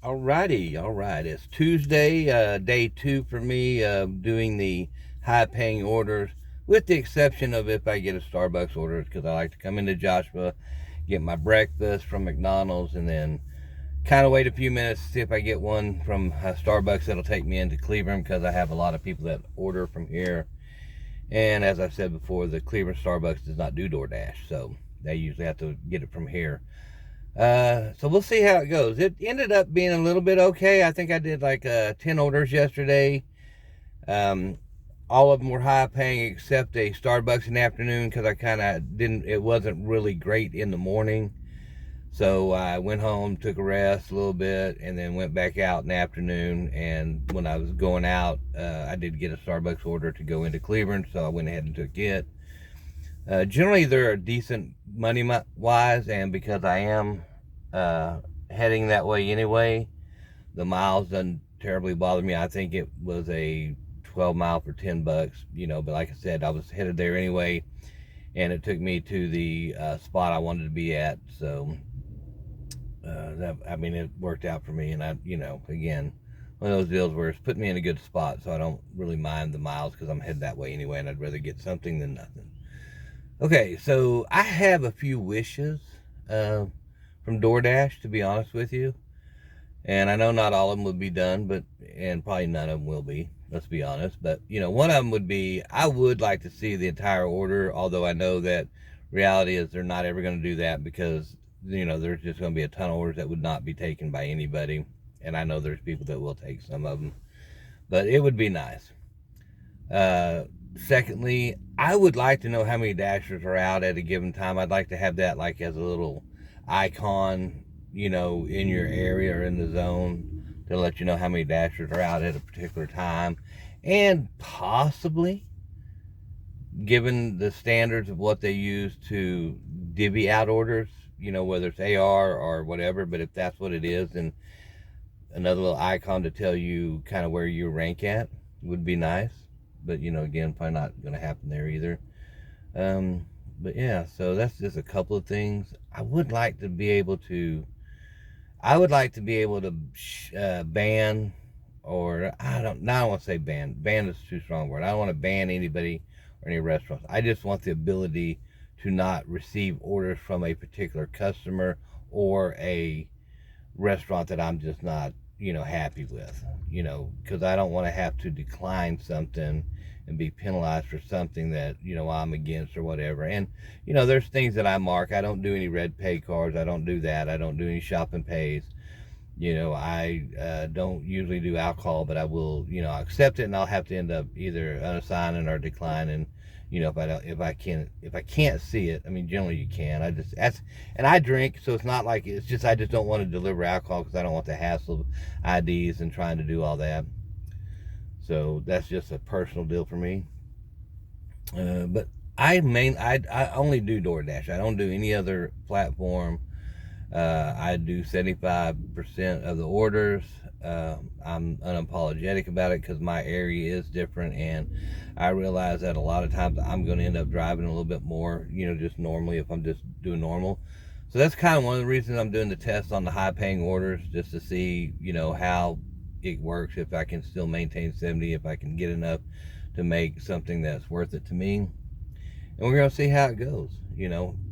All right. It's Tuesday, day 2 for me of doing the high paying orders, with the exception of if I get a Starbucks order, because I like to come into Joshua, get my breakfast from McDonald's, and then kind of wait a few minutes to see if I get one from Starbucks that'll take me into Cleveland, because I have a lot of people that order from here. And as I've said before, the Cleveland Starbucks does not do DoorDash, so they usually have to get it from here. So we'll see how it goes. It ended up being a little bit okay. I think I did like 10 orders yesterday. Um, all of them were high paying except a Starbucks in the afternoon, because I kind of didn't, it wasn't really great in the morning. So I went home, took a rest a little bit, and then went back out in the afternoon. And when I was going out, I did get a Starbucks order to go into Cleveland, so I went ahead and took it. Generally, they're decent money wise, and because I am heading that way anyway, the miles doesn't terribly bother me. I think it was a 12 mile for $10, but like I said, I was headed there anyway, and it took me to the spot I wanted to be at. So, it worked out for me, and again, one of those deals where it's put me in a good spot, so I don't really mind the miles because I'm headed that way anyway, and I'd rather get something than nothing. Okay, so I have a few wishes uh, from DoorDash, to be honest with you. And I know not all of them would be done, and probably none of them will be, let's be honest. But, one of them would be, I would like to see the entire order, although I know that reality is they're not ever going to do that, because, there's just going to be a ton of orders that would not be taken by anybody. And I know there's people that will take some of them. But it would be nice. Uh, Secondly, I would like to know how many dashers are out at a given time. I'd like to have that like as a little icon, in your area or in the zone, to let you know how many dashers are out at a particular time. And possibly, given the standards of what they use to divvy out orders, whether it's AR or whatever, but if that's what it is, then another little icon to tell you kind of where you rank at would be nice. But, again, probably not going to happen there either. Um, but yeah, so that's just a couple of things. I would like to be able to ban, or I don't want to say ban. Ban is too strong a word. I don't want to ban anybody or any restaurants. I just want the ability to not receive orders from a particular customer or a restaurant that I'm just not, happy with, because I don't want to have to decline something and be penalized for something that, I'm against or whatever. And, there's things that I mark. I don't do any red pay cards. I don't do that. I don't do any shop and pays. I don't usually do alcohol, but I will, accept it, and I'll have to end up either unassigning or declining. If I can't see it. I mean, generally you can. And I drink, so it's not like, it's just I just don't want to deliver alcohol because I don't want the hassle of IDs and trying to do all that. So that's just a personal deal for me. But I only do DoorDash. I don't do any other platform. I do 75% of the orders. I'm unapologetic about it because my area is different, and I realize that a lot of times I'm going to end up driving a little bit more, just normally if I'm just doing normal. So that's kind of one of the reasons I'm doing the test on the high paying orders, just to see, how it works, if I can still maintain 70, if I can get enough to make something that's worth it to me. And we're going to see how it goes.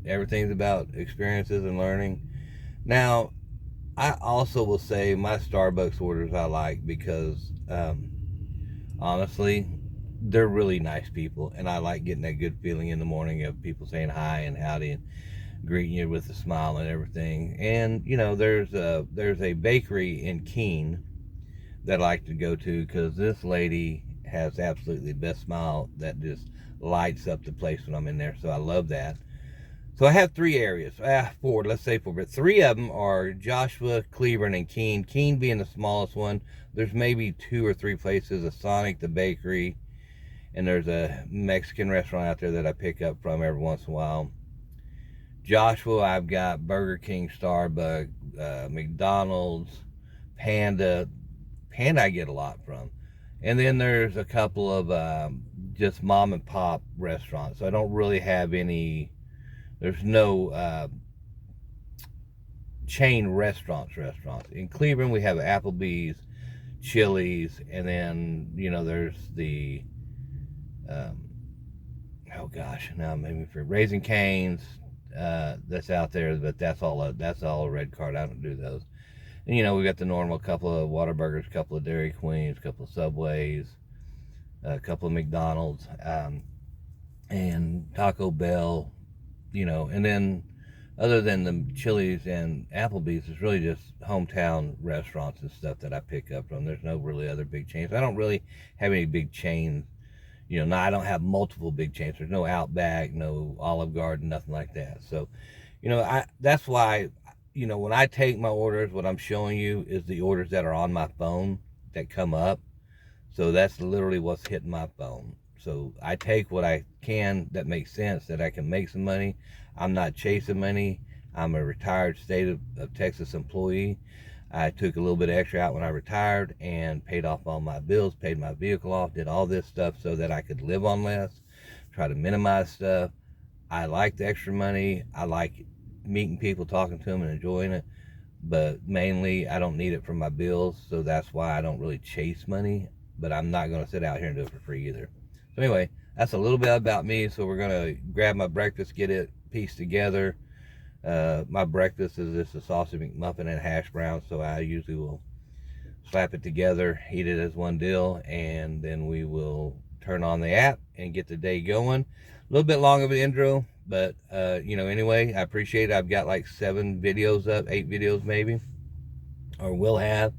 Everything's about experiences and learning. Now, I also will say my Starbucks orders I like because, honestly, they're really nice people, and I like getting that good feeling in the morning of people saying hi and howdy and greeting you with a smile and everything. And there's a bakery in Keene that I like to go to, because this lady has absolutely the best smile that just lights up the place when I'm in there. So I love that. So I have 3 areas, 4, let's say 4, but 3 of them are Joshua, Cleveland, and Keene. Keene being the smallest one. There's maybe 2 or 3 places, a Sonic, the bakery, and there's a Mexican restaurant out there that I pick up from every once in a while. Joshua, I've got Burger King, Starbucks, McDonald's, Panda. Panda I get a lot from. And then there's a couple of just mom and pop restaurants. So I don't really have any. There's no chain restaurants. In Cleveland, we have Applebee's, Chili's, and then, you know, there's the, oh gosh, now maybe for Raising Cane's, that's out there, but that's all a red card. I don't do those. And, you know, we got the normal couple of Whataburgers, couple of Dairy Queens, couple of Subways, a couple of McDonald's, and Taco Bell, you know, and then other than the Chili's and Applebee's, it's really just hometown restaurants and stuff that I pick up from. There's no really other big chains. I don't really have any big chains. You know, no, I don't have multiple big chains. There's no Outback, no Olive Garden, nothing like that. So, you know, that's why, you know, when I take my orders, what I'm showing you is the orders that are on my phone that come up. So that's literally what's hitting my phone. So I take what I can that makes sense, that I can make some money. I'm not chasing money. I'm a retired state of Texas employee. I took a little bit extra out when I retired and paid off all my bills, paid my vehicle off, did all this stuff so that I could live on less, try to minimize stuff. I like the extra money. I like meeting people, talking to them, and enjoying it. But mainly, I don't need it for my bills, so that's why I don't really chase money. But I'm not going to sit out here and do it for free either. So anyway, that's a little bit about me. So we're going to grab my breakfast, get it pieced together. My breakfast is just a sausage McMuffin and hash brown, so I usually will slap it together, eat it as one deal, and then we will turn on the app and get the day going. A little bit long of an intro, but you know, anyway, I appreciate it. I've got like 7 videos up, 8 videos maybe, or will have.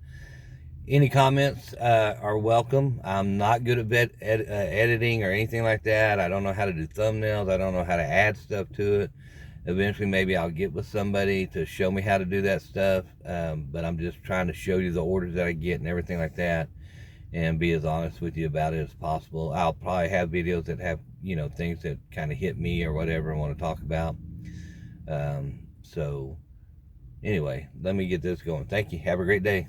Any comments are welcome. I'm not good at editing or anything like that. I don't know how to do thumbnails. I don't know how to add stuff to it. Eventually, maybe I'll get with somebody to show me how to do that stuff. But I'm just trying to show you the orders that I get and everything like that, and be as honest with you about it as possible. I'll probably have videos that have, you know, things that kind of hit me or whatever I want to talk about. So anyway, let me get this going. Thank you. Have a great day.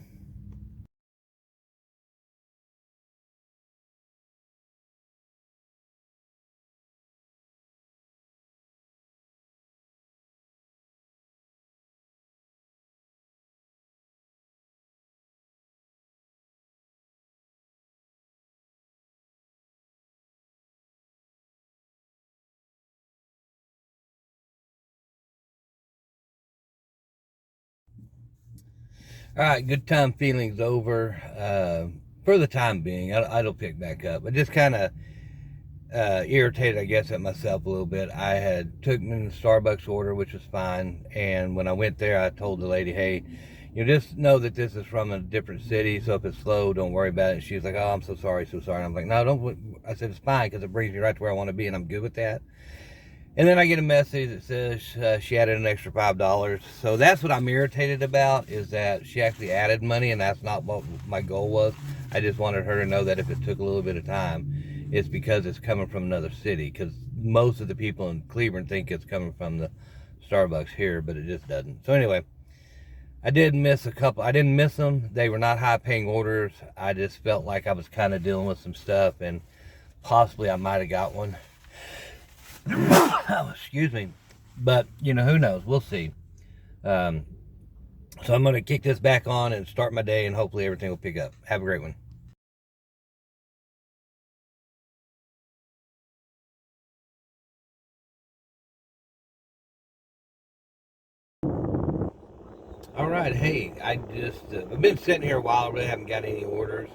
All right, good time feelings over for the time being. It'll pick back up. I just kind of irritated, I guess, at myself a little bit. I had took me the Starbucks order, which was fine, and when I went there, I told the lady, "Hey, you just know that this is from a different city, so if it's slow, don't worry about it." She's like, "Oh, I'm so sorry, so sorry." And I'm like, "No, don't." I said, "It's fine because it brings me right to where I want to be, and I'm good with that." And then I get a message that says she added an extra $5. So that's what I'm irritated about, is that she actually added money, and that's not what my goal was. I just wanted her to know that if it took a little bit of time, it's because it's coming from another city. Because most of the people in Cleveland think it's coming from the Starbucks here, but it just doesn't. So anyway, I did miss a couple. I didn't miss them. They were not high-paying orders. I just felt like I was kind of dealing with some stuff, and possibly I might have got one. Oh, excuse me. But, you know, who knows? We'll see. So I'm going to kick this back on and start my day, and hopefully everything will pick up. Have a great one. All right. Hey, I've been sitting here a while. I really haven't got any orders.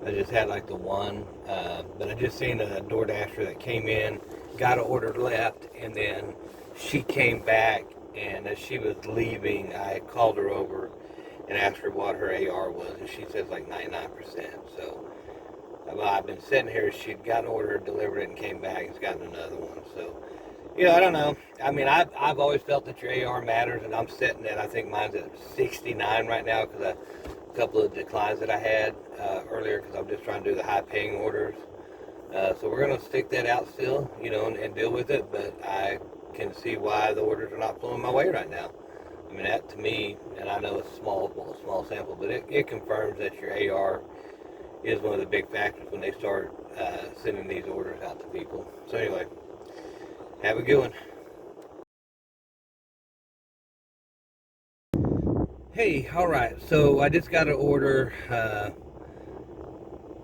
I just had like the one. But I just seen a DoorDasher that came in, got an order left, and then she came back, and as she was leaving, I called her over and asked her what her AR was, and she says like 99%. So well, I've been sitting here. She'd got an order, delivered it, and came back. It's gotten another one. So, you know, I don't know. I mean, I've always felt that your AR matters, and I'm sitting at, I think mine's at 69 right now because a couple of declines that I had earlier because I'm just trying to do the high-paying orders. So we're going to stick that out still, you know, and deal with it. But I can see why the orders are not flowing my way right now. I mean, that to me, and I know it's small sample, but it confirms that your AR is one of the big factors when they start sending these orders out to people. So anyway, have a good one. Hey, all right. So I just got an order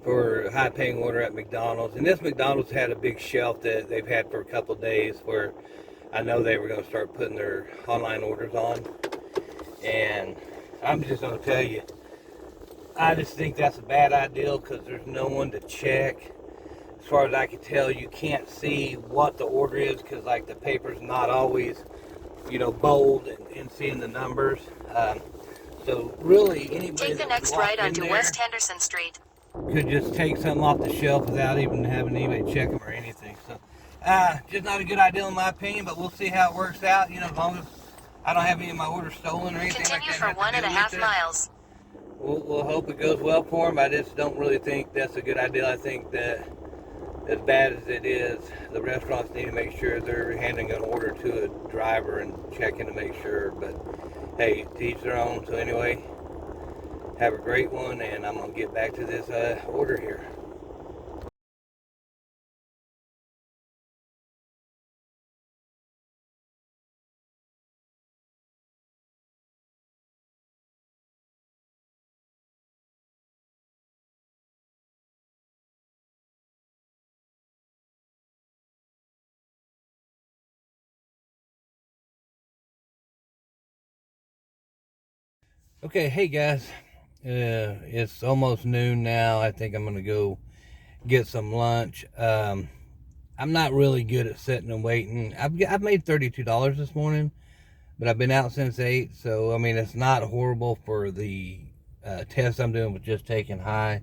for a high-paying order at McDonald's, and this McDonald's had a big shelf that they've had for a couple of days where I know they were going to start putting their online orders on, and I'm just going to tell you, I just think that's a bad idea because there's no one to check. As far as I can tell, you can't see what the order is because like the paper's not always, bold and seeing the numbers. So really, anybody Take the next right onto West Henderson Street. Could just take something off the shelf without even having anybody check them or anything. So, just not a good idea in my opinion, but we'll see how it works out. As long as I don't have any of my orders stolen or anything Continue like that. for 1.5 miles. We'll hope it goes well for them. I just don't really think that's a good idea. I think that as bad as it is, the restaurants need to make sure they're handing an order to a driver and checking to make sure. But hey, to each their own. So anyway, have a great one, and I'm going to get back to this order here. Okay, hey guys, it's almost noon now. I think I'm going to go get some lunch. I'm not really good at sitting and waiting. I've made $32 this morning, but I've been out since 8, so I mean it's not horrible for the test I'm doing with just taking high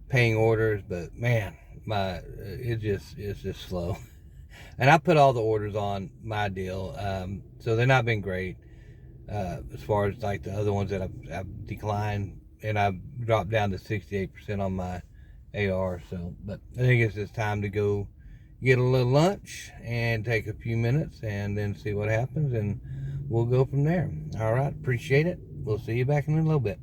paying orders. But man, it's just slow. And I put all the orders on my deal, so they're not been great as far as like the other ones that I've declined, and I've dropped down to 68% on my AR. So, but I think it's just time to go get a little lunch and take a few minutes and then see what happens, and we'll go from there. All right, appreciate it. We'll see you back in a little bit.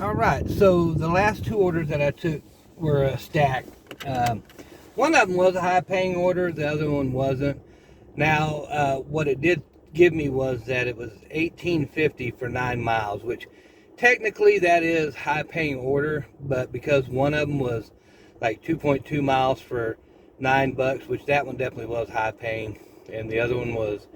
All right, so the last two orders that I took were a stack. One of them was a high paying order, the other one wasn't. Now, what it did give me was that it was $18.50 for 9 miles, which technically that is high paying order, but because one of them was like 2.2 miles for $9, which that one definitely was high paying, and the other one was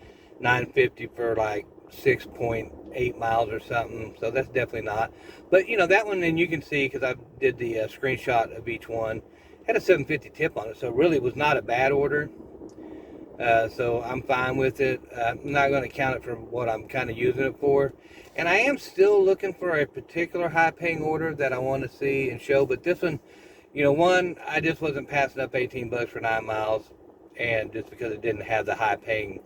$9.50 for like 6.8 miles or something, so that's definitely not. But that one, and you can see because I did the screenshot of each one, had a $7.50 tip on it, so really it was not a bad order. So I'm fine with it. I'm not going to count it for what I'm kind of using it for. And I am still looking for a particular high-paying order that I want to see and show. But this one, one, I just wasn't passing up $18 for 9 miles, and just because it didn't have the high-paying,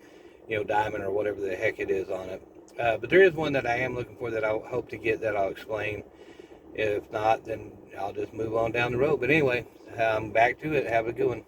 diamond or whatever the heck it is on it. But there is one that I am looking for that I hope to get that I'll explain. If not, then I'll just move on down the road. But anyway, back to it. Have a good one.